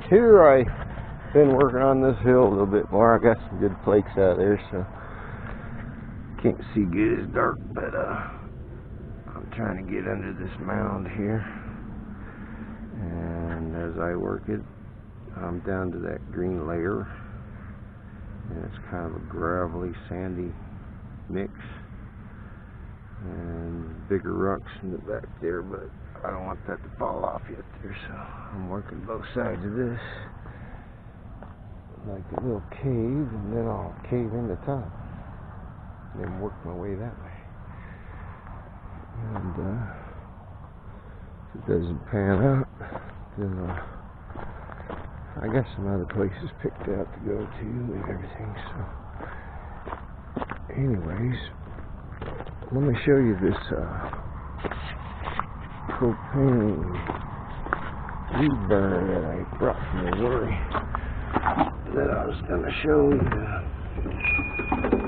Here I've been working on this hill a little bit more. I got some good flakes out there, so can't see good, it's dark, but I'm trying to get under this mound here, and as I work it, I'm down to that green layer, and it's kind of a gravelly, sandy mix, and bigger rocks in the back there, but I don't want that to fall off yet there, so I'm working both sides of this like a little cave, and then I'll cave in the top and then work my way that way. And if it doesn't pan out, then I got some other places picked out to go to and everything. So anyways, let me show you this propane reburn that I brought from Missouri that I was going to show you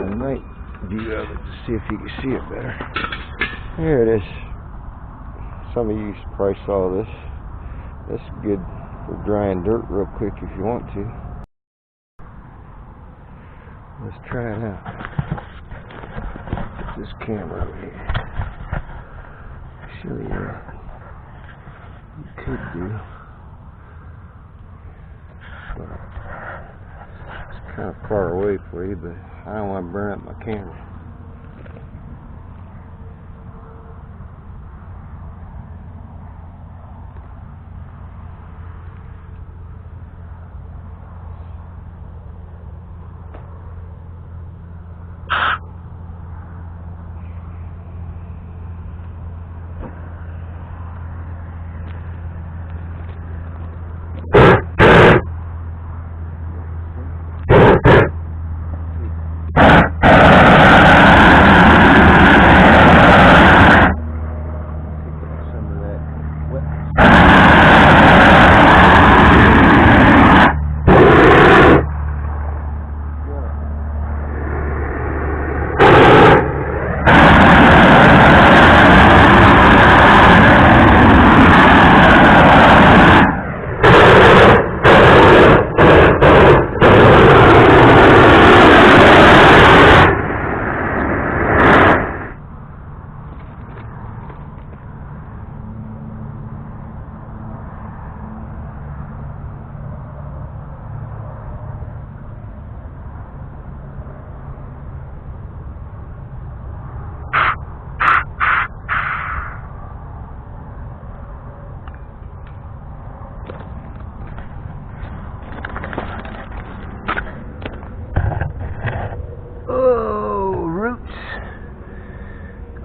a night view of it to see if you can see it better. Here it is. Some of you probably saw this. This is good for drying dirt real quick if you want to. Let's try it out. Put this camera over here. Show you what you could do. But it's kind of far away for you, but I don't want to burn up my camera.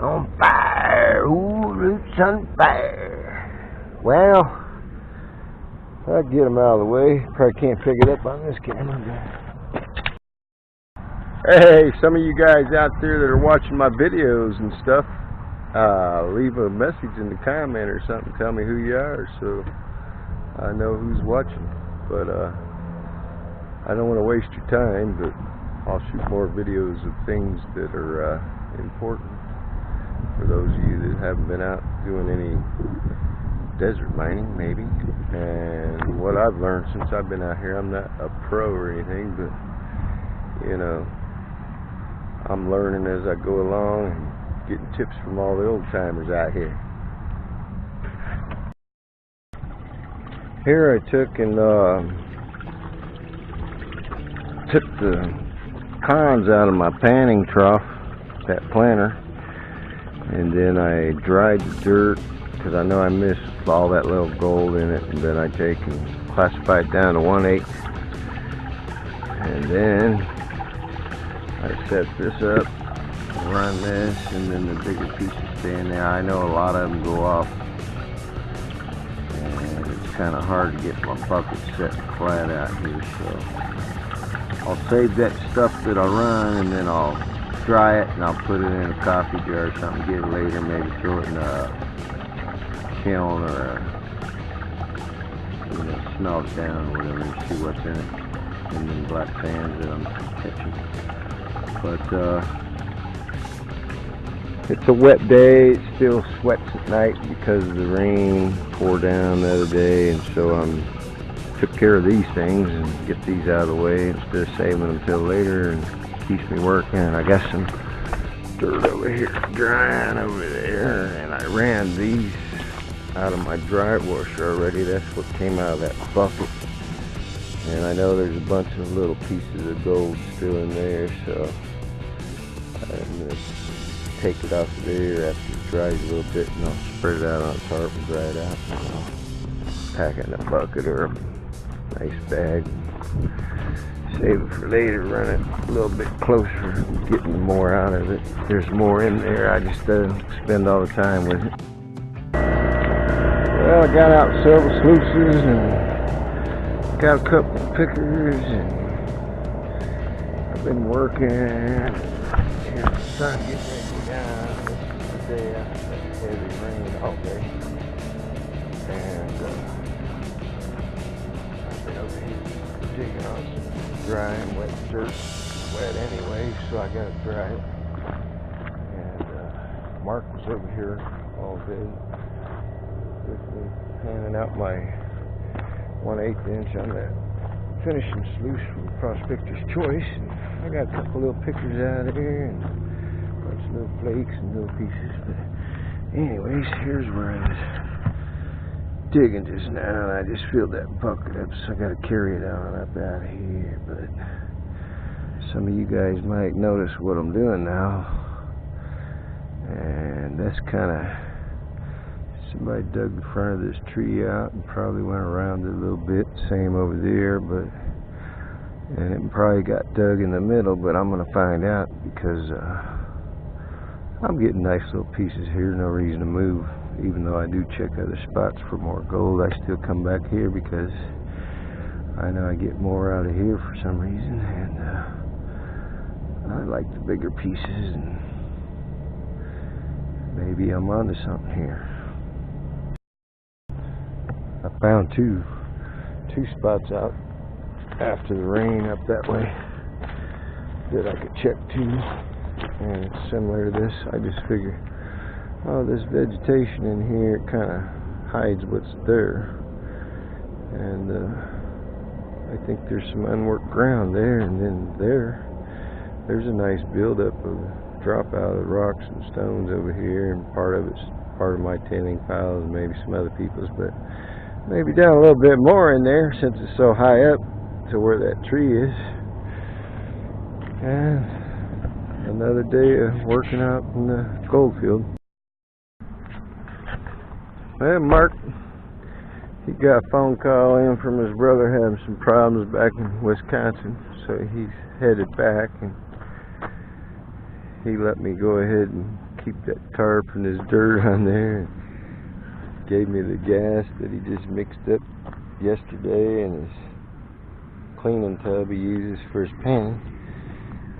On fire, ooh, roots on fire. Well, I'll get them out of the way. Probably can't pick it up on this camera. Hey, some of you guys out there that are watching my videos and stuff, leave a message in the comment or something. Tell me who you are so I know who's watching. But I don't want to waste your time, but I'll shoot more videos of things that are important. For those of you that haven't been out doing any desert mining, maybe. And what I've learned since I've been out here, I'm not a pro or anything, but you know, I'm learning as I go along and getting tips from all the old timers out here. Here I took the cons out of my panning trough, that planter. And then I dried the dirt because I know I missed all that little gold in it, and then I take and classify it down to 1/8, and then I set this up, run this, and then the bigger pieces stay in there. I know a lot of them go off, and it's kind of hard to get my bucket set flat out here, so I'll save that stuff that I run, and then I'll dry it and I'll put it in a coffee jar or something, get it later, maybe throw it in a kiln or a, smelt it down or whatever and see what's in it, and then black sands that I'm catching. But it's a wet day, it still sweats at night because of the rain poured down the other day, and so I'm took care of these things and get these out of the way instead of saving them till later, and keeps me working. And I got some dirt over here drying over there, and I ran these out of my dry washer already. That's what came out of that bucket. And I know there's a bunch of little pieces of gold still in there, so I'm going to take it off of there after it dries a little bit, and I'll spread it out on a tarp and dry it out. And I'll pack it in a bucket or a nice bag. Save it for later, run it a little bit closer, getting more out of it. There's more in there, I just don't spend all the time with it. Well, I got out several sluices and got a couple of pickers, and I've been working. And the sun getting ready down. This is the day after that heavy rain all day. And I've been over here digging on some dry and wet dirt. Wet anyway, so I gotta dry it. And Mark was over here all day with me, panning out my 1/8 inch on that finishing sluice from Prospector's Choice. And I got a couple little pickers out of there and a bunch of little flakes and little pieces. But anyways, here's where I was digging just now, and I just filled that bucket up, so I got to carry it on up out of here. But some of you guys might notice what I'm doing now, and that's kind of, somebody dug the front of this tree out and probably went around it a little bit. Same over there, but and it probably got dug in the middle, but I'm gonna find out, because I'm getting nice little pieces here. No reason to move, even though I do check other spots for more gold. I still come back here because I know I get more out of here for some reason, and I like the bigger pieces, and maybe I'm onto something here. I found two spots out after the rain up that way that I could check to, and it's similar to this. I just figure, oh, this vegetation in here kind of hides what's there, and I think there's some unworked ground there, and then there's a nice buildup of dropout of rocks and stones over here, and part of it's part of my tending piles and maybe some other people's, but maybe down a little bit more in there since it's so high up to where that tree is. And another day of working out in the gold field. Well, Mark, he got a phone call in from his brother having some problems back in Wisconsin, so he's headed back, and he let me go ahead and keep that tarp and his dirt on there, and gave me the gas that he just mixed up yesterday in his cleaning tub he uses for his panning.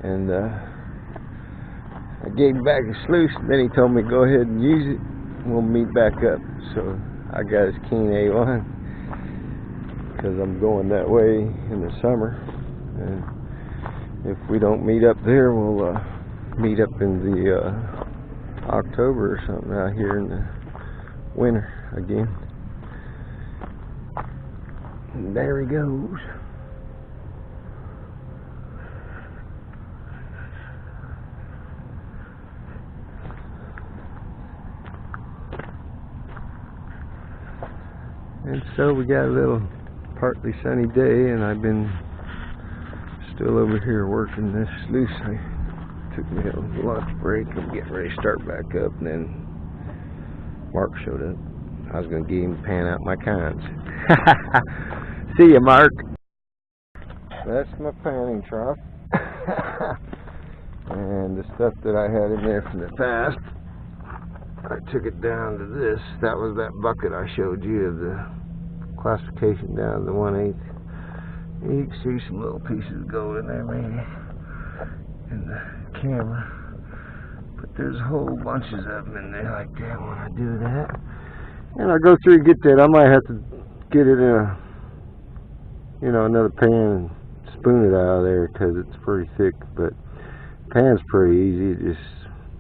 And I gave him back his sluice, and then he told me go ahead and use it, and we'll meet back up. So I got his Keen A1 because I'm going that way in the summer, and if we don't meet up there, we'll meet up in the October or something out here in the winter again. And there he goes. And so we got a little partly sunny day, and I've been still over here working this sluice. I took me a lunch break. I'm getting ready to start back up, and then Mark showed up. I was going to get him to pan out my cons. See ya, Mark. That's my panning trough. And the stuff that I had in there from the past, I took it down to this. That was that bucket I showed you of the classification down to the 1/8. You can see some little pieces of gold in there maybe in the camera. But there's whole bunches of them in there like that when I do that. And I'll go through and get that. I might have to get it in a, another pan and spoon it out of there because it's pretty thick. But pan's pretty easy. Just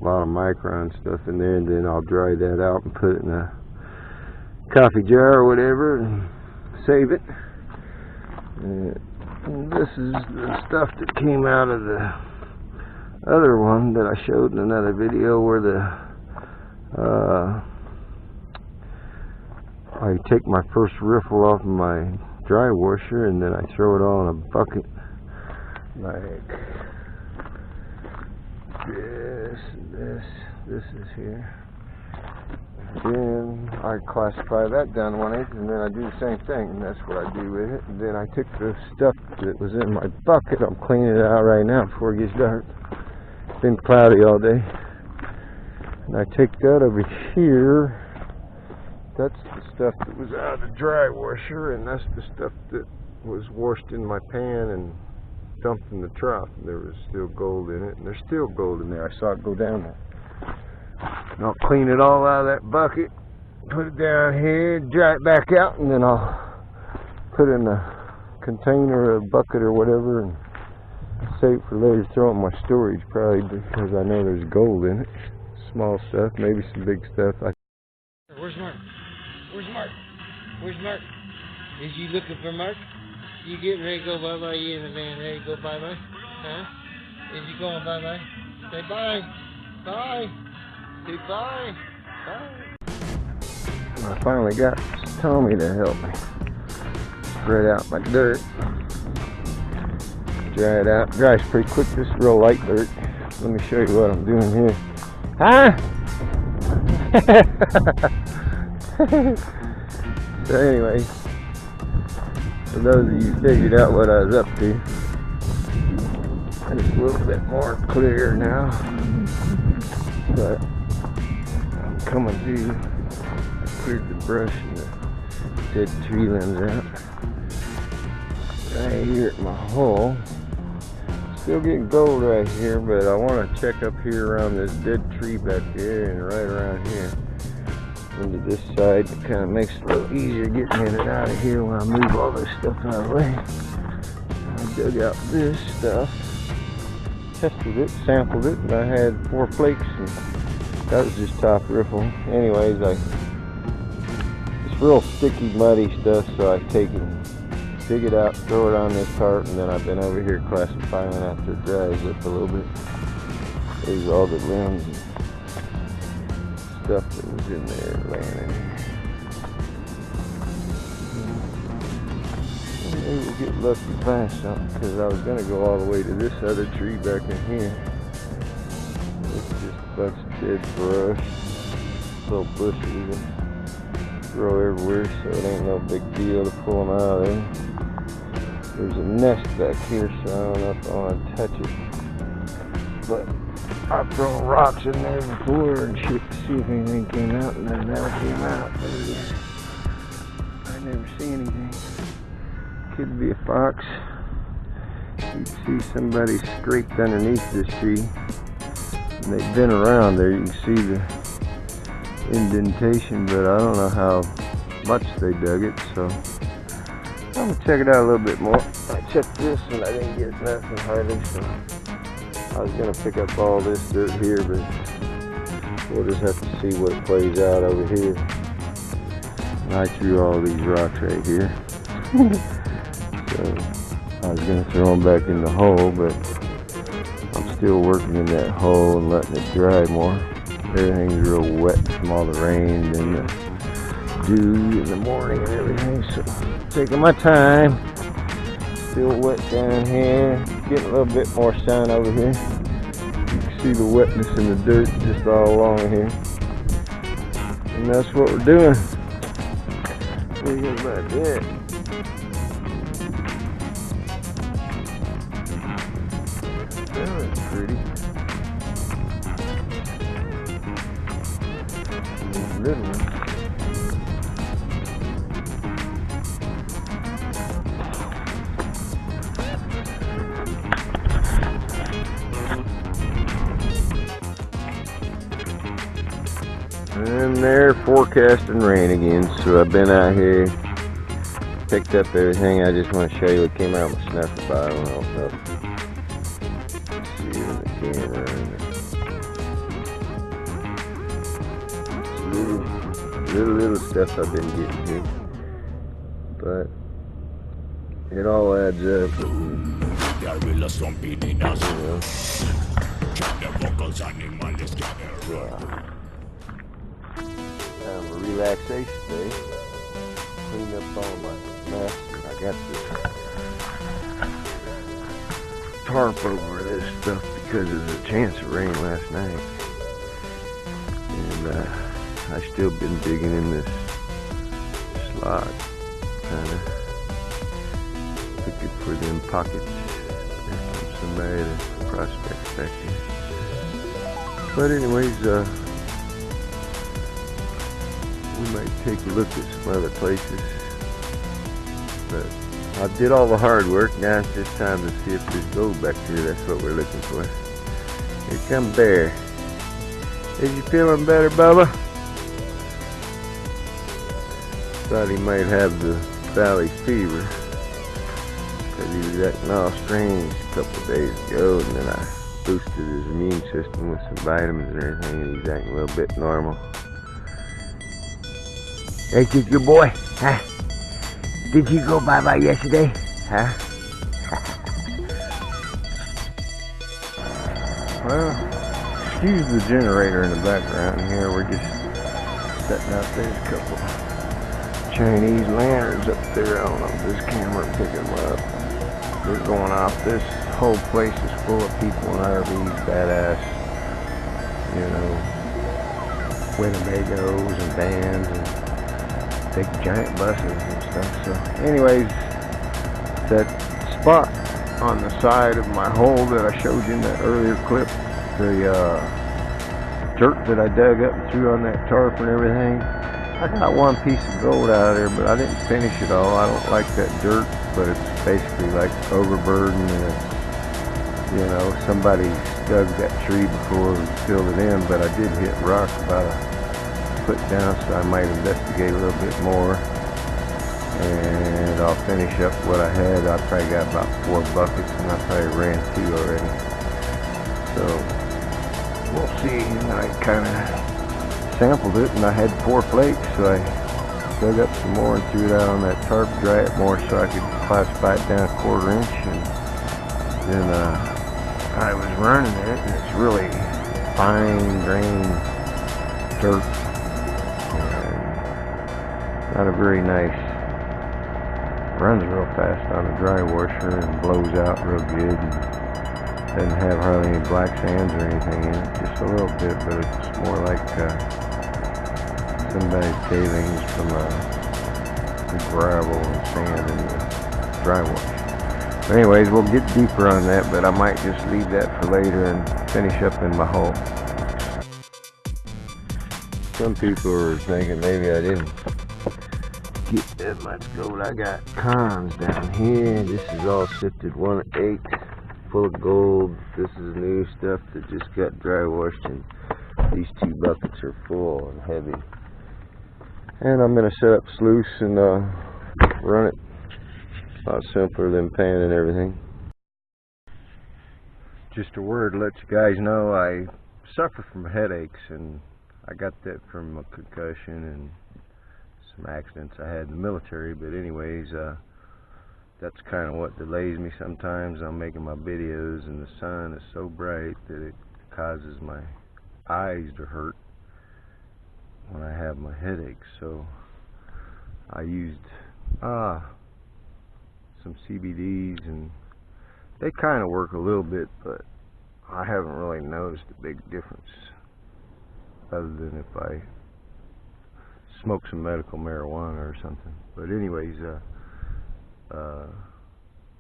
a lot of micron stuff in there, and then I'll dry that out and put it in a coffee jar or whatever and save it. And this is the stuff that came out of the other one that I showed in another video, where I take my first riffle off of my dry washer and then I throw it all in a bucket like this and this is here. Then I classify that down 1/8, and then I do the same thing, and that's what I do with it. And then I took the stuff that was in my bucket, I'm cleaning it out right now before it gets dark. It's been cloudy all day. And I take that over here. That's the stuff that was out of the dry washer, and that's the stuff that was washed in my pan and dumped in the trough. And there was still gold in it, and there's still gold in there. I saw it go down there. And I'll clean it all out of that bucket, put it down here, dry it back out, and then I'll put it in a container or a bucket or whatever and save it for later, throw it in my storage, probably because I know there's gold in it. Small stuff, maybe some big stuff. Where's Mark? Where's Mark? Where's Mark? Is you looking for Mark? You getting ready to go bye-bye? You in the van ready to go bye-bye? Huh? Is you going bye-bye? Say bye. Bye. Say bye. Bye. I finally got Tommy to help me spread out my dirt. Dry it out. Dries pretty quick. This is real light dirt. Let me show you what I'm doing here. Huh? So anyway, for those of you who figured out what I was up to, it's a little bit more clear now, but I'm coming through. I cleared the brush and the dead tree limbs out. Right here at my hole, still getting gold right here, but I want to check up here around this dead tree back there and right around here into this side. It kind of makes it a little easier getting in and out of here when I move all this stuff out of the way. I dug out this stuff, tested it, sampled it, and I had 4 flakes, and that was just top riffle. Anyways, it's real sticky, muddy stuff, so I take and dig it out, throw it on this cart, and then I've been over here classifying after it dries up a little bit. There's all the limbs and stuff that was in there laying in here. Maybe we'll get lucky to find something, because I was going to go all the way to this other tree back in here. It's just a bunch of dead brush, little bushes that grow everywhere, so it ain't no big deal to pull them out of there. There's a nest back here, so I don't know if I want to touch it, but I've thrown rocks in there before and shit to see if anything came out, and they never came out. I never see anything. Could be a fox. You can see somebody scraped underneath this tree, and they've been around there. You can see the indentation, but I don't know how much they dug it, so I'm gonna check it out a little bit more. I checked this and I didn't get nothing hardly, so I was gonna pick up all this dirt here, but we'll just have to see what it plays out over here. And I threw all these rocks right here. So I was gonna throw them back in the hole, but I'm still working in that hole and letting it dry more. Everything's real wet from all the rain and the dew in the morning and everything, so taking my time. Still wet down here, getting a little bit more sun over here. You can see the wetness in the dirt just all along here, and that's what we're doing. Look at that. That's pretty. Little one. And they're forecasting rain again, so I've been out here, picked up everything. I just want to show you what came out of my snuffer bottle. I don't know if you see it in the camera. Little stuff I've been getting here, but It all adds up. Kind of a relaxation day. Clean up all my mess. I got this tarp over this stuff because of the chance of rain last night. And I still been digging in this slot, kind of looking for them pockets. There comes somebody to prospect back here. But anyways, we might take a look at some other places. But I did all the hard work. Now it's just time to see if there's gold back here. That's what we're looking for. Here come Bear. Is you feeling better, Bubba? Thought he might have the valley fever because he was acting all strange a couple of days ago, and then I boosted his immune system with some vitamins and everything, and he's acting a little bit normal. Hey, kid, good boy. Huh? Did you go bye-bye yesterday? Huh? Well, excuse the generator in the background here. We're just setting out there. There's a couple Chinese lanterns up there. I don't know if this camera will pick them up. They're going off. This whole place is full of people in RVs, badass, you know, Winnebagos and vans and big giant buses and stuff. So anyways, that spot on the side of my hole that I showed you in that earlier clip, the dirt that I dug up and threw on that tarp and everything, I got one piece of gold out of there, but I didn't finish it all. I don't like that dirt, but it's basically like overburdened, and it's, you know, somebody dug that tree before and filled it in, but I did hit rock about a foot down, so I might investigate a little bit more, and I'll finish up what I had. I probably got about 4 buckets, and I probably ran 2 already, so we'll see. And I kind of sampled it, and I had 4 flakes, so I dug up some more and threw it out on that tarp, dry it more so I could classify it down 1/4 inch, and then I was running it, and it's really fine grained dirt. Not a very nice, runs real fast on a dry washer and blows out real good, and doesn't have hardly any black sands or anything in it, just a little bit, but it's more like somebody's tailings from the gravel and sand in the dry wash. But anyways, we'll get deeper on that, but I might just leave that for later and finish up in my hole. Some people are thinking maybe I didn't get that much gold. I got cons down here. This is all sifted 1/8 full of gold. This is new stuff that just got dry washed, and these 2 buckets are full and heavy. And I'm going to set up sluice and run it. A lot simpler than pan and everything. Just a word to let you guys know, I suffer from headaches, and I got that from a concussion and some accidents I had in the military. But anyways, that's kind of what delays me sometimes. I'm making my videos, and the sun is so bright that it causes my eyes to hurt when I have my headaches. So I used some CBDs, and they kind of work a little bit, but I haven't really noticed a big difference, other than if I smoke some medical marijuana or something. But anyways, I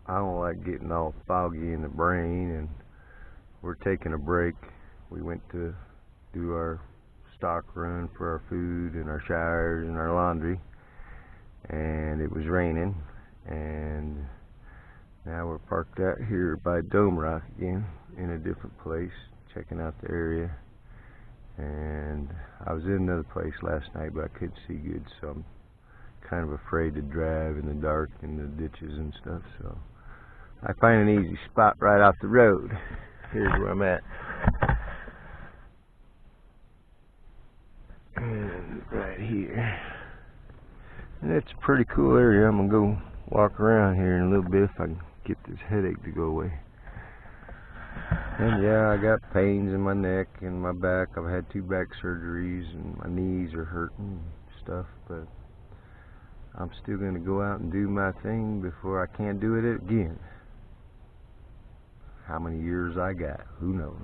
don't like getting all foggy in the brain, and we're taking a break. We went to do our stock run for our food and our showers and our laundry, and it was raining, and now we're parked out here by Dome Rock again in a different place, checking out the area. And I was in another place last night, but I couldn't see good, so I'm kind of afraid to drive in the dark in the ditches and stuff. So I find an easy spot right off the road. Here's where I'm at. And right here. And it's a pretty cool area. I'm going to go walk around here in a little bit if I can get this headache to go away. And yeah, I got pains in my neck and my back. I've had 2 back surgeries and my knees are hurting and stuff, but I'm still going to go out and do my thing before I can't do it again. How many years I got, who knows.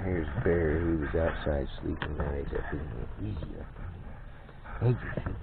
Here's Bear, who was outside sleeping. Now he's up in here. Easy up. Thank you.